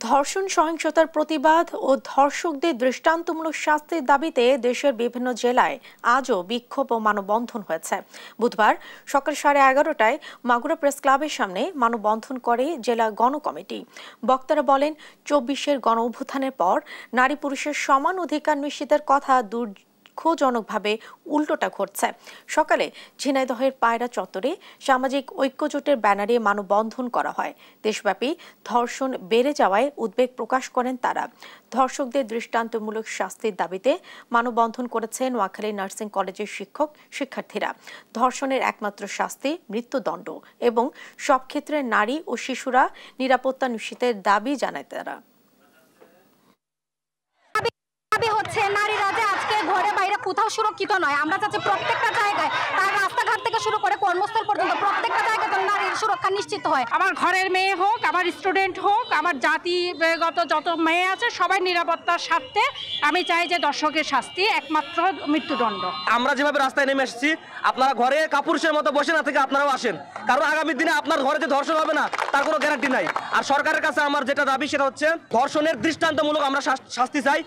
ধর্ষণ সহিংসতার প্রতিবাদ ও ধর্ষকদের দৃষ্টান্তমূলক শাস্তির দাবিতে দেশের বিভিন্ন জেলায় আজও বিক্ষোভ ও মানববন্ধন হয়েছে। বুধবার সকাল 11:30টায় মাগুরা প্রেস ক্লাবের সামনে মানববন্ধন করে জেলা গণকমিটি। বক্তারা বলেন, 24-এর গণঅভ্যুত্থানের পর নারী পুরুষের সমান অধিকার নিশ্চিতের কথা দুঃখজনকভাবে উল্টোটা ঘটছে। সকালে ঝিনাইদহের পায়রা চত্বরে সামাজিক ঐক্যজোটের ব্যানারে মানববন্ধন করা হয়। দেশব্যাপী ধর্ষণ বেড়ে যাওয়ায় উদ্বেগ প্রকাশ করেন তারা। ধর্ষকদের দৃষ্টান্তমূলক শাস্তির দাবিতে মানববন্ধন করেছেন নোয়াখালী নার্সিং কলেজের শিক্ষক শিক্ষার্থীরা। ধর্ষণের একমাত্র শাস্তি মৃত্যুদণ্ড এবং সব ক্ষেত্রে নারী ও শিশুরা নিরাপত্তা নিশ্চিতের দাবি জানায় তারা। হচ্ছে নারীরা যে আজকে ঘরে বাইরে কোথাও সুরক্ষিত নয়। আমরা চাচ্ছি প্রত্যেকটা জায়গায়, তার রাস্তাঘাট থেকে শুরু করে কর্মস্থল পর্যন্ত প্রত্যেকটা জায়গায় যেন নারীর সুরক্ষা নিশ্চিত হয়। আমার ঘরের মেয়ে হোক, আমার স্টুডেন্ট হোক, আমার জাতিগত যত মেয়ে আছে সবাই নিরাপত্তার স্বার্থে আমি চাই যে ধর্ষকের শাস্তি একমাত্র মৃত্যুদণ্ড। আমরা যেভাবে রাস্তায় নেমে এসেছি, আপনারা ঘরে কাপুরুষের মতো বসে না থেকে আপনারাও আসেন, কারণ আগামী দিনে আপনার ঘরে যে ধর্ষণ হবে না তার কোনো গ্যারান্টি নাই। আর সরকারের কাছে আমার যেটা দাবি সেটা হচ্ছে ধর্ষণের দৃষ্টান্তমূলক আমরা শাস্তি চাই।